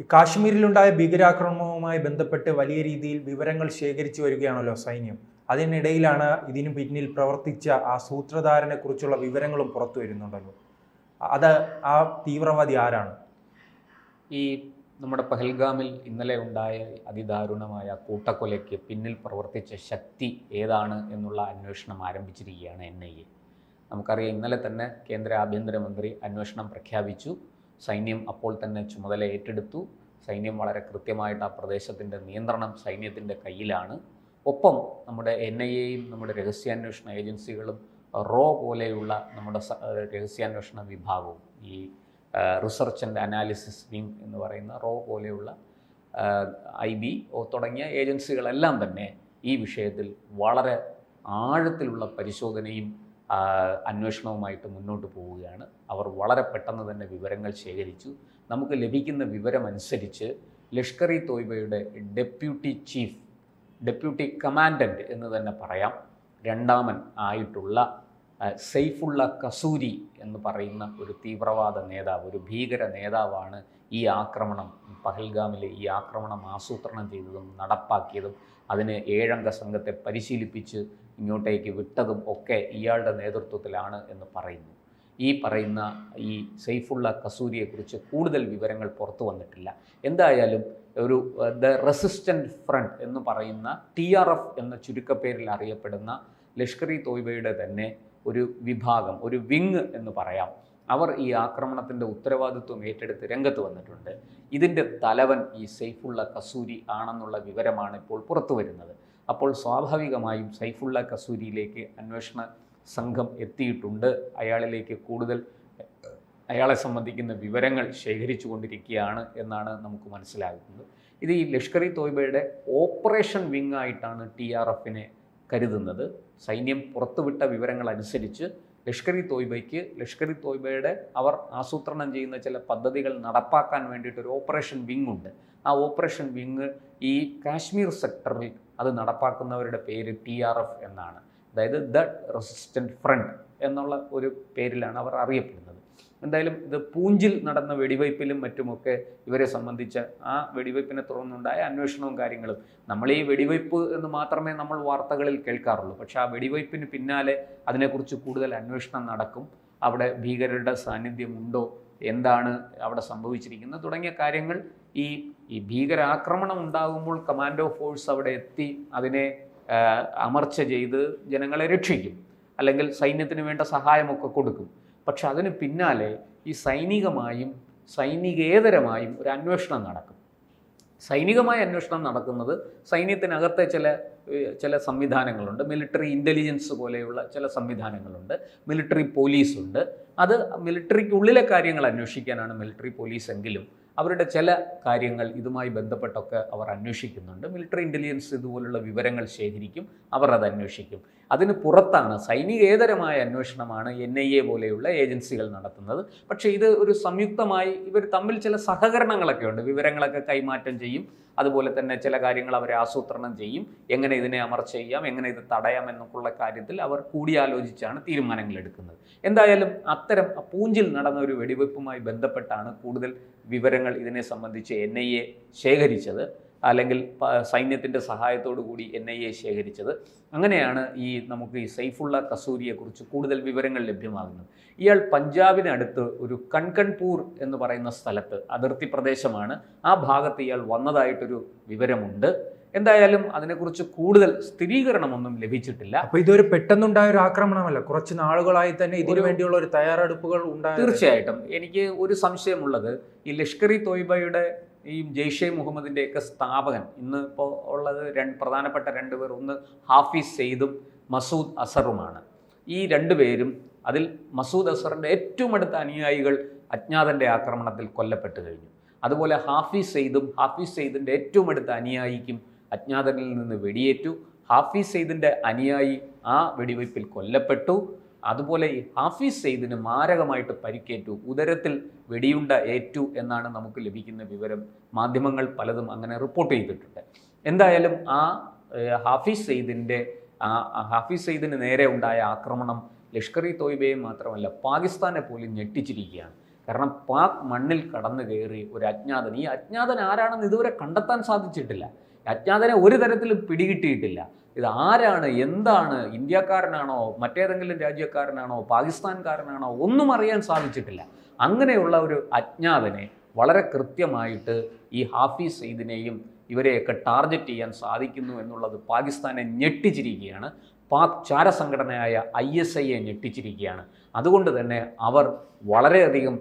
ഈ കാശ്മീരിലുണ്ടായ ഭീകരാക്രമണവുമായി ബന്ധപ്പെട്ട് വലിയ രീതിയിൽ വിവരങ്ങൾ ശേഖരിച്ചു വരികയാണല്ലോ സൈന്യം. അതിനിടയിലാണ് ഇതിനു പിന്നിൽ പ്രവർത്തിച്ച ആ സൂത്രധാരനെ കുറിച്ചുള്ള വിവരങ്ങളും പുറത്തു വരുന്നുണ്ടല്ലോ. അത് ആ തീവ്രവാദി ആരാണ്? ഈ നമ്മുടെ പഹൽഗാമിൽ ഇന്നലെ ഉണ്ടായ അതിദാരുണമായ കൂട്ടക്കൊലയ്ക്ക് പിന്നിൽ പ്രവർത്തിച്ച ശക്തി ഏതാണ് എന്നുള്ള അന്വേഷണം ആരംഭിച്ചിരിക്കുകയാണ് NIA. നമുക്കറിയാം, ഇന്നലെ തന്നെ കേന്ദ്ര ആഭ്യന്തരമന്ത്രി അന്വേഷണം പ്രഖ്യാപിച്ചു. സൈന്യം അപ്പോൾ തന്നെ ചുമതല ഏറ്റെടുത്തു. സൈന്യം വളരെ കൃത്യമായിട്ട് ആ പ്രദേശത്തിൻ്റെ നിയന്ത്രണം സൈന്യത്തിൻ്റെ കയ്യിലാണ്. ഒപ്പം നമ്മുടെ NIAയും നമ്മുടെ രഹസ്യാന്വേഷണ ഏജൻസികളും പോലെയുള്ള നമ്മുടെ രഹസ്യാന്വേഷണ വിഭാഗവും, ഈ റിസർച്ച് ആൻഡ് അനാലിസിസ് വിങ് എന്ന് പറയുന്ന പോലെയുള്ള IB തുടങ്ങിയ ഏജൻസികളെല്ലാം തന്നെ ഈ വിഷയത്തിൽ വളരെ ആഴത്തിലുള്ള പരിശോധനയും അന്വേഷണവുമായിട്ട് മുന്നോട്ട് പോവുകയാണ്. അവർ വളരെ പെട്ടെന്ന് തന്നെ വിവരങ്ങൾ ശേഖരിച്ചു. നമുക്ക് ലഭിക്കുന്ന വിവരമനുസരിച്ച് ലഷ്കർ ഇ തോയ്ബയുടെ ഡെപ്യൂട്ടി കമാൻഡൻറ്റ് എന്ന് തന്നെ പറയാം, രണ്ടാമൻ ആയിട്ടുള്ള സൈഫുള്ള കസൂരി എന്ന് പറയുന്ന ഒരു തീവ്രവാദ നേതാവ്, ഒരു ഭീകര നേതാവാണ് ഈ ആക്രമണം, പഹൽഗാമിലെ ഈ ആക്രമണം ആസൂത്രണം ചെയ്തതും നടപ്പാക്കിയതും അതിന് 7 അംഗ സംഘത്തെ പരിശീലിപ്പിച്ച് ഇങ്ങോട്ടേക്ക് വിട്ടതും ഒക്കെ ഇയാളുടെ നേതൃത്വത്തിലാണ് എന്ന് പറയുന്നു. ഈ സൈഫുള്ള കസൂരിയെക്കുറിച്ച് കൂടുതൽ വിവരങ്ങൾ പുറത്തു വന്നിട്ടില്ല. എന്തായാലും ഒരു റെസിസ്റ്റൻറ്റ് ഫ്രണ്ട് എന്ന് പറയുന്ന TRF എന്ന ചുരുക്കപ്പേരിൽ അറിയപ്പെടുന്ന ലഷ്കർ ഇ തോയ്ബയുടെ തന്നെ ഒരു വിഭാഗം, ഒരു വിങ് എന്ന് പറയാം, അവർ ഈ ആക്രമണത്തിൻ്റെ ഉത്തരവാദിത്വം ഏറ്റെടുത്ത് രംഗത്ത് വന്നിട്ടുണ്ട്. ഇതിൻ്റെ തലവൻ ഈ സൈഫുള്ള കസൂരി ആണെന്നുള്ള വിവരമാണ് ഇപ്പോൾ പുറത്തു വരുന്നത്. അപ്പോൾ സ്വാഭാവികമായും സൈഫുള്ള കസൂരിയിലേക്ക് അന്വേഷണ സംഘം എത്തിയിട്ടുണ്ട്. അയാളിലേക്ക് കൂടുതൽ അയാളെ സംബന്ധിക്കുന്ന വിവരങ്ങൾ ശേഖരിച്ചു കൊണ്ടിരിക്കുകയാണ് എന്നാണ് നമുക്ക് മനസ്സിലാകുന്നത്. ഇത് ഈ ലഷ്കർ ഇ തോയ്ബയുടെ ഓപ്പറേഷൻ വിങ് ആയിട്ടാണ് TRFനെ കരുതുന്നത്. സൈന്യം പുറത്തുവിട്ട വിവരങ്ങൾ അനുസരിച്ച് ലഷ്കർ ഇ തോയ്ബയുടെ അവർ ആസൂത്രണം ചെയ്യുന്ന ചില പദ്ധതികൾ നടപ്പാക്കാൻ വേണ്ടിയിട്ടൊരു ഓപ്പറേഷൻ വിങ് ഉണ്ട്. ആ ഓപ്പറേഷൻ വിങ് ഈ കാശ്മീർ സെക്ടറിൽ അത് നടപ്പാക്കുന്നവരുടെ പേര് TRF എന്നാണ്. അതായത് ദ റെസിസ്റ്റൻറ്റ് ഫ്രണ്ട് എന്നുള്ള ഒരു പേരിലാണ് അവർ അറിയപ്പെടുന്നത്. എന്തായാലും ഇത് പൂഞ്ചിൽ നടന്ന വെടിവയ്പ്പിലും മറ്റുമൊക്കെ ഇവരെ സംബന്ധിച്ച ആ വെടിവയ്പ്പിനെ തുടർന്നുണ്ടായ അന്വേഷണവും കാര്യങ്ങളും, നമ്മൾ ഈ വെടിവയ്പ്പ് എന്ന് മാത്രമേ നമ്മൾ വാർത്തകളിൽ കേൾക്കാറുള്ളൂ. പക്ഷേ ആ വെടിവയ്പ്പിന് പിന്നാലെ അതിനെക്കുറിച്ച് കൂടുതൽ അന്വേഷണം നടക്കും. അവിടെ ഭീകരരുടെ സാന്നിധ്യമുണ്ടോ, എന്താണ് അവിടെ സംഭവിച്ചിരിക്കുന്നത് തുടങ്ങിയ കാര്യങ്ങൾ, ഈ ഭീകരാക്രമണം ഉണ്ടാകുമ്പോൾ കമാൻഡോ ഫോഴ്സ് അവിടെ എത്തി അതിനെ അമർച്ച ചെയ്ത് ജനങ്ങളെ രക്ഷിക്കും, അല്ലെങ്കിൽ സൈന്യത്തിന് വേണ്ട സഹായമൊക്കെ കൊടുക്കും. പക്ഷെ അതിന് പിന്നാലെ ഈ സൈനികമായും സൈനികേതരമായും ഒരു അന്വേഷണം നടക്കും. സൈനികമായ അന്വേഷണം നടക്കുന്നത് സൈന്യത്തിനകത്തെ ചില സംവിധാനങ്ങളുണ്ട്. മിലിറ്ററി ഇൻ്റലിജൻസ് പോലെയുള്ള ചില സംവിധാനങ്ങളുണ്ട്. മിലിറ്ററി പോലീസുണ്ട്. അത് മിലിറ്ററിക്കുള്ളിലെ കാര്യങ്ങൾ അന്വേഷിക്കാനാണ് മിലിറ്ററി പോലീസ് എങ്കിലും അവരുടെ ചില കാര്യങ്ങൾ ഇതുമായി ബന്ധപ്പെട്ടൊക്കെ അവർ അന്വേഷിക്കുന്നുണ്ട്. മിലിറ്ററി ഇൻ്റലിജൻസ് ഇതുപോലുള്ള വിവരങ്ങൾ ശേഖരിക്കും, അവർ അത് അന്വേഷിക്കും. അതിന് പുറത്താണ് സൈനികേതരമായ അന്വേഷണമാണ് NIA പോലെയുള്ള ഏജൻസികൾ നടത്തുന്നത്. പക്ഷേ ഇത് ഒരു സംയുക്തമായി ഇവർ തമ്മിൽ ചില സഹകരണങ്ങളൊക്കെ ഉണ്ട്. വിവരങ്ങളൊക്കെ കൈമാറ്റം ചെയ്യും. അതുപോലെ തന്നെ ചില കാര്യങ്ങൾ അവർ ആസൂത്രണം ചെയ്യും. എങ്ങനെ ഇതിനെ അമർച്ച ചെയ്യാം, എങ്ങനെ ഇത് തടയാം എന്നൊക്കെയുള്ള കാര്യത്തിൽ അവർ കൂടിയാലോചിച്ചാണ് തീരുമാനങ്ങൾ എടുക്കുന്നത്. എന്തായാലും അത്തരം പൂഞ്ചിൽ നടന്ന ഒരു വെടിവെപ്പുമായി ബന്ധപ്പെട്ടാണ് കൂടുതൽ വിവരങ്ങൾ ഇതിനെ സംബന്ധിച്ച് NIA ശേഖരിച്ചത്, അല്ലെങ്കിൽ സൈന്യത്തിൻ്റെ സഹായത്തോടു കൂടി NIA ശേഖരിച്ചത്. അങ്ങനെയാണ് നമുക്ക് ഈ സൈഫുള്ള കസൂരിയെക്കുറിച്ച് കൂടുതൽ വിവരങ്ങൾ ലഭ്യമാകുന്നത്. ഇയാൾ പഞ്ചാബിനടുത്ത് ഒരു കൺകൺപൂർ എന്ന് പറയുന്ന സ്ഥലത്ത്, അതിർത്തി പ്രദേശമാണ്, ആ ഭാഗത്ത് ഇയാൾ വന്നതായിട്ടൊരു വിവരമുണ്ട്. എന്തായാലും അതിനെക്കുറിച്ച് കൂടുതൽ സ്ഥിരീകരണമൊന്നും ലഭിച്ചിട്ടില്ല. അപ്പോൾ ഇതൊരു പെട്ടെന്നുണ്ടായ ഒരു ആക്രമണമല്ല, കുറച്ച് നാളുകളായി തന്നെ ഇതിനു വേണ്ടിയുള്ള ഒരു തയ്യാറെടുപ്പുകൾ ഉണ്ടായി. തീർച്ചയായിട്ടും എനിക്ക് ഒരു സംശയമുള്ളത്, ഈ ലഷ്കർ ഇ തോയ്ബയുടെ ഈ ജെയ്ഷെ മുഹമ്മദിൻ്റെയൊക്കെ സ്ഥാപകൻ ഇന്ന് ഇപ്പോൾ ഉള്ളത് പ്രധാനപ്പെട്ട 2 പേർ, ഒന്ന് ഹാഫിസ് സെയ്ദും മസൂദ് അസറുമാണ്. ഈ 2 പേരും, അതിൽ മസൂദ് അസറിൻ്റെ ഏറ്റവും അടുത്ത അനുയായികൾ അജ്ഞാതൻ്റെ ആക്രമണത്തിൽ കൊല്ലപ്പെട്ടു കഴിഞ്ഞു. അതുപോലെ ഹാഫിസ് സെയ്ദിൻ്റെ ഏറ്റവും അടുത്ത അനുയായിക്കും അജ്ഞാതനിൽ നിന്ന് വെടിയേറ്റു. ഹാഫിസ് സെയ്ദിൻ്റെ അനുയായി ആ വെടിവയ്പ്പിൽ കൊല്ലപ്പെട്ടു. അതുപോലെ ഈ ഹാഫിസ് സെയ്ദിന് മാരകമായിട്ട് പരിക്കേറ്റു, ഉദരത്തിൽ വെടിയുണ്ട ഏറ്റു എന്നാണ് നമുക്ക് ലഭിക്കുന്ന വിവരം. മാധ്യമങ്ങൾ പലതും അങ്ങനെ റിപ്പോർട്ട് ചെയ്തിട്ടുണ്ട്. എന്തായാലും ഹാഫിസ് സെയ്ദിന് നേരെ ഉണ്ടായ ആക്രമണം ലഷ്കർ ഇ തോയ്ബയെ മാത്രമല്ല പാകിസ്ഥാനെ പോലും ഞെട്ടിച്ചിരിക്കുകയാണ്. കാരണം പാക് മണ്ണിൽ കടന്നു കയറി ഒരു അജ്ഞാതൻ, ഈ അജ്ഞാതൻ ആരാണെന്ന് ഇതുവരെ കണ്ടെത്താൻ സാധിച്ചിട്ടില്ല. അജ്ഞാതനെ ഒരു തരത്തിലും പിടികിട്ടിയിട്ടില്ല. ഇത് ആരാണ്, എന്താണ്, ഇന്ത്യക്കാരനാണോ, മറ്റേതെങ്കിലും രാജ്യക്കാരനാണോ, പാകിസ്ഥാൻകാരനാണോ, ഒന്നും അറിയാൻ സാധിച്ചിട്ടില്ല. അങ്ങനെയുള്ള ഒരു അജ്ഞാതനെ വളരെ കൃത്യമായിട്ട് ഈ ഹാഫിസ് സയ്യിദിനെയും ഇവരെയൊക്കെ ടാർഗറ്റ് ചെയ്യാൻ സാധിക്കുന്നു എന്നുള്ളത് പാകിസ്ഥാനെ ഞെട്ടിച്ചിരിക്കുകയാണ്. പാക് ചാരസംഘടനയായ ISIയെ ഞെട്ടിച്ചിരിക്കുകയാണ്. അതുകൊണ്ട് തന്നെ അവർ വളരെയധികം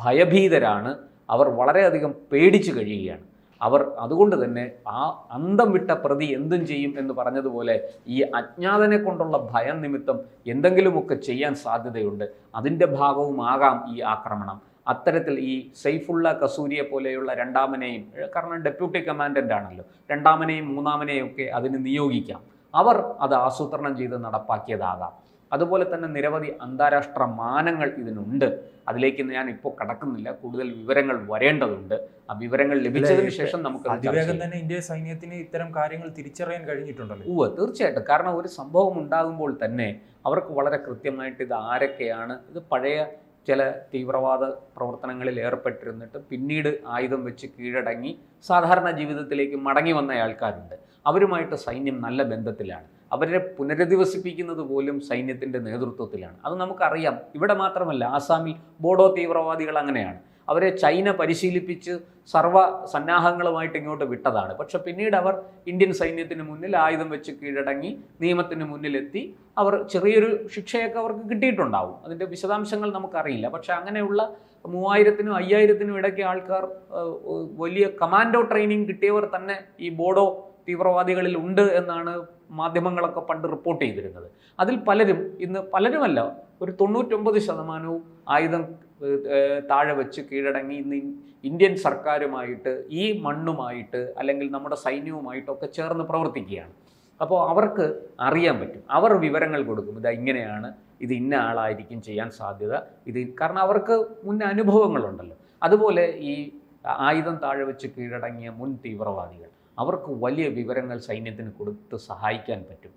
ഭയഭീതരാണ്, അവർ വളരെയധികം പേടിച്ചു കഴിയുകയാണ്. അവർ അതുകൊണ്ട് തന്നെ ആ അന്തം വിട്ട പ്രതി എന്തും ചെയ്യും എന്ന് പറഞ്ഞതുപോലെ ഈ അജ്ഞാതനെ കൊണ്ടുള്ള ഭയം നിമിത്തം എന്തെങ്കിലുമൊക്കെ ചെയ്യാൻ സാധ്യതയുണ്ട്. അതിൻ്റെ ഭാഗവുമാകാം ഈ ആക്രമണം. അത്തരത്തിൽ ഈ സൈഫുള്ള കസൂരിയെ പോലെയുള്ള രണ്ടാമനെയും, കാരണം ഡെപ്യൂട്ടി കമാൻഡൻ്റ് ആണല്ലോ, രണ്ടാമനെയും മൂന്നാമനെയും ഒക്കെ അതിന് നിയോഗിക്കാം. അവർ അത് ആസൂത്രണം ചെയ്ത് നടപ്പാക്കിയതാകാം. അതുപോലെ തന്നെ നിരവധി അന്താരാഷ്ട്ര മാനങ്ങൾ ഇതിനുണ്ട്. അതിലേക്ക് ഞാൻ ഇപ്പോൾ കടക്കുന്നില്ല, കൂടുതൽ വിവരങ്ങൾ വരേണ്ടതുണ്ട്. ആ വിവരങ്ങൾ ലഭിച്ചതിന് ശേഷം നമുക്ക് അതിവേഗം തന്നെ ഇന്ത്യൻ സൈന്യത്തിന് ഇത്തരം കാര്യങ്ങൾ തിരിച്ചറിയാൻ കഴിഞ്ഞിട്ടുണ്ടല്ലോ. തീർച്ചയായിട്ടും. കാരണം ഒരു സംഭവം ഉണ്ടാകുമ്പോൾ തന്നെ അവർക്ക് വളരെ കൃത്യമായിട്ട് ഇത് ആരൊക്കെയാണ്, ഇത് പഴയ ചില തീവ്രവാദ പ്രവർത്തനങ്ങളിൽ ഏർപ്പെട്ടിരുന്നിട്ട് പിന്നീട് ആയുധം വെച്ച് കീഴടങ്ങി സാധാരണ ജീവിതത്തിലേക്ക് മടങ്ങി വന്ന ആൾക്കാരുണ്ട്. അവരുമായിട്ട് സൈന്യം നല്ല ബന്ധത്തിലാണ്. അവരെ പുനരധിവസിപ്പിക്കുന്നത് പോലും സൈന്യത്തിൻ്റെ നേതൃത്വത്തിലാണ്. അത് നമുക്കറിയാം. ഇവിടെ മാത്രമല്ല, ആസാമിൽ ബോഡോ തീവ്രവാദികൾ അങ്ങനെയാണ്. അവരെ ചൈന പരിശീലിപ്പിച്ച് സർവ്വ സന്നാഹങ്ങളുമായിട്ട് ഇങ്ങോട്ട് വിട്ടതാണ്. പക്ഷെ പിന്നീട് അവർ ഇന്ത്യൻ സൈന്യത്തിന് മുന്നിൽ ആയുധം വെച്ച് കീഴടങ്ങി നിയമത്തിന് മുന്നിലെത്തി. അവർ ചെറിയൊരു ശിക്ഷയൊക്കെ അവർക്ക് കിട്ടിയിട്ടുണ്ടാവും. അതിൻ്റെ വിശദാംശങ്ങൾ നമുക്കറിയില്ല. പക്ഷെ അങ്ങനെയുള്ള 3000-നും 5000-നും ഇടയ്ക്ക് ആൾക്കാർ, വലിയ കമാൻഡോ ട്രെയിനിങ് കിട്ടിയവർ തന്നെ ഈ ബോഡോ തീവ്രവാദികളിൽ ഉണ്ട് എന്നാണ് മാധ്യമങ്ങളൊക്കെ പണ്ട് റിപ്പോർട്ട് ചെയ്തിരുന്നത്. അതിൽ പലരും, ഇന്ന് പലരുമല്ല, ഒരു 99% ആയുധം താഴെ വെച്ച് കീഴടങ്ങി ഇന്ന് ഇന്ത്യൻ സർക്കാരുമായിട്ട്, ഈ മണ്ണുമായിട്ട്, അല്ലെങ്കിൽ നമ്മുടെ സൈന്യവുമായിട്ടൊക്കെ ചേർന്ന് പ്രവർത്തിക്കുകയാണ്. അപ്പോൾ അവർക്ക് അറിയാൻ പറ്റും, അവർ വിവരങ്ങൾ കൊടുക്കും. ഇതാ ഇങ്ങനെയാണ്, ഇത് ഇന്ന ആളായിരിക്കും ചെയ്യാൻ സാധ്യത, ഇത് കാരണം അവർക്ക് മുൻ അനുഭവങ്ങളുണ്ടല്ലോ. അതുപോലെ ഈ ആയുധം താഴെ വെച്ച് കീഴടങ്ങിയ മുൻ തീവ്രവാദികൾ, അവർക്ക് വലിയ വിവരങ്ങൾ സൈന്യത്തിന് കൊടുത്ത് സഹായിക്കാൻ പറ്റും.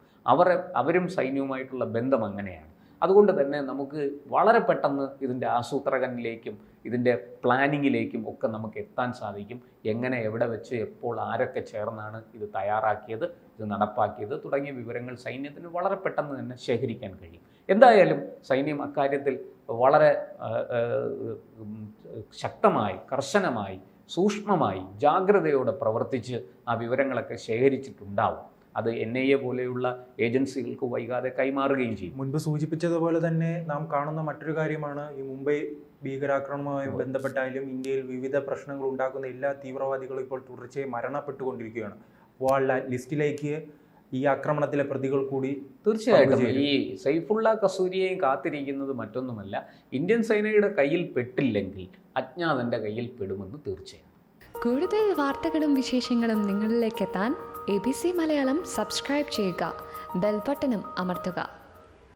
അവരും സൈന്യവുമായിട്ടുള്ള ബന്ധം അങ്ങനെയാണ്. അതുകൊണ്ട് തന്നെ നമുക്ക് വളരെ പെട്ടെന്ന് ഇതിൻ്റെ ആസൂത്രകനിലേക്കും ഇതിൻ്റെ പ്ലാനിങ്ങിലേക്കും ഒക്കെ നമുക്ക് എത്താൻ സാധിക്കും. എങ്ങനെ, എവിടെ വെച്ച്, എപ്പോൾ, ആരൊക്കെ ചേർന്നാണ് ഇത് തയ്യാറാക്കിയത്, ഇത് നടപ്പാക്കിയത് തുടങ്ങിയ വിവരങ്ങൾ സൈന്യത്തിന് വളരെ പെട്ടെന്ന് തന്നെ ശേഖരിക്കാൻ കഴിയും. എന്തായാലും സൈന്യം അക്കാര്യത്തിൽ വളരെ ശക്തമായി, കർശനമായി, സൂക്ഷ്മമായി, ജാഗ്രതയോടെ പ്രവർത്തിച്ച് ആ വിവരങ്ങളൊക്കെ ശേഖരിച്ചിട്ടുണ്ടാവും. അത് NIA പോലെയുള്ള ഏജൻസികൾക്ക് വൈകാതെ കൈമാറുകയും ചെയ്യും. മുൻപ് സൂചിപ്പിച്ചതുപോലെ തന്നെ നാം കാണുന്ന മറ്റൊരു കാര്യമാണ്, ഈ മുംബൈ ഭീകരാക്രമണവുമായി ബന്ധപ്പെട്ടായാലും ഇന്ത്യയിൽ വിവിധ പ്രശ്നങ്ങൾ ഉണ്ടാക്കുന്ന എല്ലാ തീവ്രവാദികളും ഇപ്പോൾ തുടർച്ചയായി മരണപ്പെട്ടുകൊണ്ടിരിക്കുകയാണ്. അപ്പോൾ ആ ലിസ്റ്റിലേക്ക് ഈ ആക്രമണത്തിലെ പ്രതികൾ കൂടി തീർച്ചയായിട്ടും ഈ സൈഫുള്ള കസൂരിയെയും കാത്തിരിക്കുന്നത് മറ്റൊന്നുമല്ല, ഇന്ത്യൻ സേനയുടെ കയ്യിൽ പെട്ടില്ലെങ്കിൽ അജ്ഞാതന്റെ കയ്യിൽ പെടുമെന്ന് തീർച്ചയാണ്. കൂടുതൽ വാർത്തകളും വിശേഷങ്ങളും നിങ്ങളിലേക്ക് എത്താൻ ABC മലയാളം സബ്സ്ക്രൈബ് ചെയ്യുക, ബെൽ ബട്ടണും അമർത്തുക.